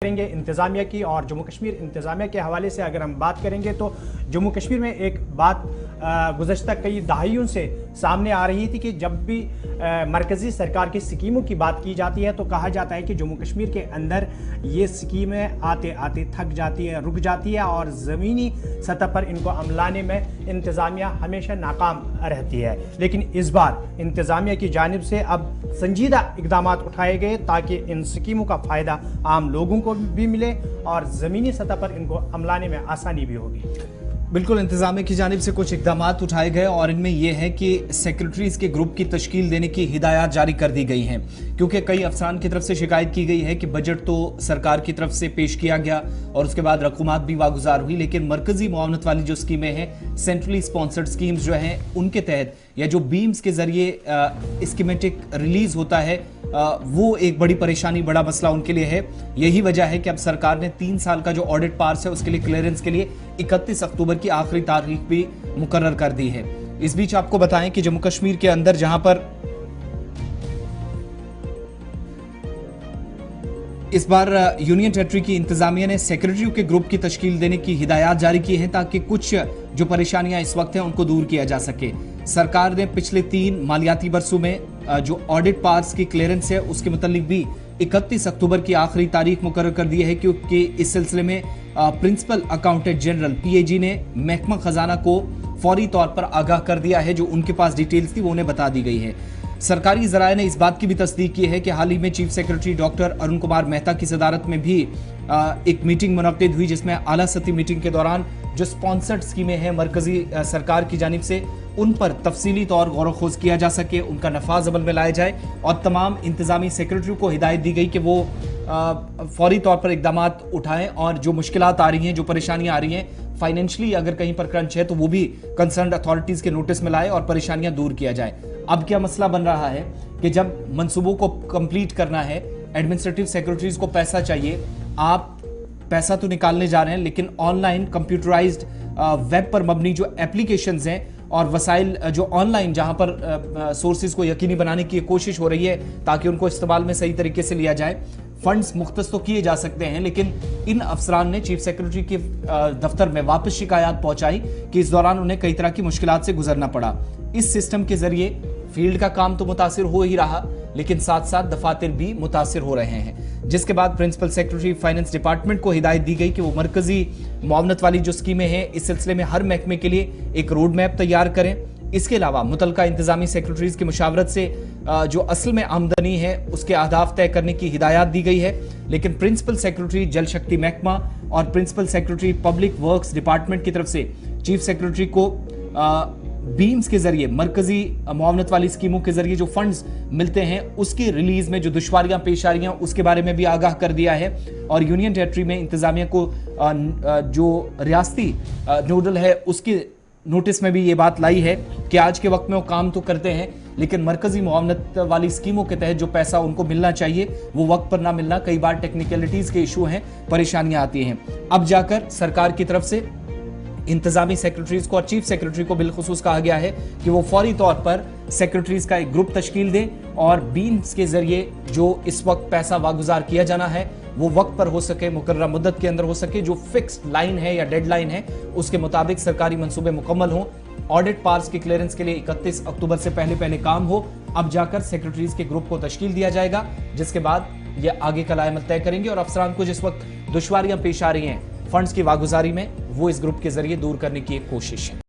करेंगे इंतज़ामिया की। और जम्मू कश्मीर इंतज़ामिया के हवाले से अगर हम बात करेंगे तो जम्मू कश्मीर में एक बात गुज़श्ता कई दहाइयों से सामने आ रही थी कि जब भी मरकज़ी सरकार की स्कीमों की बात की जाती है तो कहा जाता है कि जम्मू कश्मीर के अंदर ये स्कीमें आते आते थक जाती है, रुक जाती है और ज़मीनी सतह पर इनको अमलाने में इंतज़ामिया हमेशा नाकाम रहती है। लेकिन इस बार इंतज़ामिया की जानिब से अब संजीदा इक़दाम उठाए गए ताकि इन स्कीमों का फ़ायदा आम लोगों को भी मिले और ज़मीनी सतह पर इनको अमलाने में आसानी भी होगी। बिल्कुल, इंतज़ामिया की जानिब से कुछ इक़दाम उठाए गए और इनमें यह है कि सेक्रेटरीज़ के ग्रुप की तश्कील देने की हिदायत जारी कर दी गई हैं, क्योंकि कई अफसरान की तरफ से शिकायत की गई है कि बजट तो सरकार की तरफ से पेश किया गया और उसके बाद रकूमात भी वागुजार हुई, लेकिन मरकज़ी मुआवनत वाली जो स्कीमें हैं, सेंट्रली स्पॉन्सर्ड स्कीम्स जो हैं, उनके तहत या जो बीम्स के ज़रिए स्कीमेटिक रिलीज़ होता है वो एक बड़ी परेशानी, बड़ा मसला उनके लिए है। यही वजह है कि अब सरकार ने 3 साल का जो ऑडिट पास है उसके लिए क्लियरेंस के लिए 31 अक्टूबर की आखिरी तारीख भी मुकर्रर कर दी है। इस बीच आपको बताएं कि जम्मू कश्मीर के अंदर जहां पर इस बार यूनियन टेरिटरी की इंतजामिया ने सेक्रेटरियों के ग्रुप की तश्कील देने की हिदायत जारी की है ताकि कुछ जो परेशानियां इस वक्त हैं उनको दूर किया जा सके। सरकार ने पिछले 3 मालियाती बरसों में जो ऑडिट पास की क्लियरेंस है उसके मुतालिक भी 31 अक्टूबर की आखिरी तारीख मुकर्रर कर दी है, क्योंकि इस सिलसिले में प्रिंसिपल अकाउंटेंट जनरल PAG ने महकमा खजाना को फौरी तौर पर आगाह कर दिया है। जो उनके पास डिटेल्स थी वो उन्हें बता दी गई है। सरकारी ज़राए ने इस बात की भी तस्दीक की है कि हाल ही में chief secretary doctor Arun Kumar Mehta की सदारत में भी एक मीटिंग मुनक्किद हुई, जिसमें आला सतही मीटिंग के दौरान जो स्पॉन्सर्ड स्कीमें हैं मरकजी सरकार की जानिब से, उन पर तफसीली तौर गौर खोज किया जा सके, उनका नफाज अमल में लाया जाए और तमाम इंतजामी सेक्रेटरी को हिदायत दी गई कि वो फौरी तौर पर इकदाम उठाएं और जो मुश्किलात आ रही हैं, जो परेशानियां आ रही हैं, फाइनेंशियली अगर कहीं पर क्रंच है तो वो भी कंसर्न्ड अथॉरिटीज़ के नोटिस में लाए और परेशानियां दूर किया जाए। अब क्या मसला बन रहा है कि जब मंसूबों को कंप्लीट करना है, एडमिनिस्ट्रेटिव सेक्रेटरीज को पैसा चाहिए, आप पैसा तो निकालने जा रहे हैं लेकिन ऑनलाइन कंप्यूटराइज्ड वेब पर मबनी जो एप्लीकेशंस हैं और वसाइल जो ऑनलाइन जहां पर सोर्सेज को यकीनी बनाने की कोशिश हो रही है ताकि उनको इस्तेमाल में सही तरीके से लिया जाए, फंड्स मुख्तस तो किए जा सकते हैं, लेकिन इन अफसरान ने चीफ सेक्रेटरी के दफ्तर में वापस शिकायत पहुंचाई कि इस दौरान उन्हें कई तरह की मुश्किलात से गुजरना पड़ा। इस सिस्टम के जरिए फील्ड का काम तो मुतासिर हो ही रहा, लेकिन साथ साथ दफातर भी मुतासिर हो रहे हैं, जिसके बाद प्रिंसिपल सेक्रेटरी फाइनेंस डिपार्टमेंट को हिदायत दी गई कि वो मरकजी मुआवनत वाली जो स्कीमें हैं इस सिलसिले में हर महकमे के लिए एक रोड मैप तैयार करें। इसके अलावा मुतलका इंतजामी सेक्रेटरीज की मुशावरत से जो असल में आमदनी है उसके अहदाफ तय करने की हिदायत दी गई है, लेकिन प्रिंसिपल सेक्रेटरी जल शक्ति महकमा और principal secretary public works department की तरफ से चीफ सेक्रेटरी को बीम्स के जरिए मरकजी मुआवनत वाली स्कीमों के जरिए जो फंड्स मिलते हैं उसकी रिलीज में जो दुश्वारियां पेश आ रही हैं उसके बारे में भी आगाह कर दिया है। और यूनियन टेरिटरी में इंतजामिया को जो रियासती नोडल है उसके नोटिस में भी ये बात लाई है कि आज के वक्त में वो काम तो करते हैं लेकिन मरकजी मुआवनत वाली स्कीमों के तहत जो पैसा उनको मिलना चाहिए वो वक्त पर ना मिलना, कई बार टेक्निकलिटीज के इशू हैं, परेशानियां आती हैं। अब जाकर सरकार की तरफ से इंतजामी सेक्रेटरीज को और चीफ सेक्रेटरी को बिलखुसूस कहा गया है कि वो फौरी तौर पर सेक्रेटरीज का एक ग्रुप तश्कील दें और बीम्स के जरिए जो इस वक्त पैसा वागुजार किया जाना है वो वक्त पर हो सके, मुकर्ररा मुद्दत के अंदर हो सके, जो फिक्स्ड लाइन है या डेडलाइन है उसके मुताबिक सरकारी मंसूबे मुकम्मल हों, ऑडिट पास की क्लियरेंस के लिए 31 अक्टूबर से पहले काम हो। अब जाकर सेक्रेटरीज के ग्रुप को तश्कील दिया जाएगा, जिसके बाद ये आगे का लायमल तय करेंगे और अफसरान को जिस वक्त दुश्वारियां पेश आ रही हैं फंड्स की वागुजारी में वो इस ग्रुप के जरिए दूर करने की एक कोशिश है।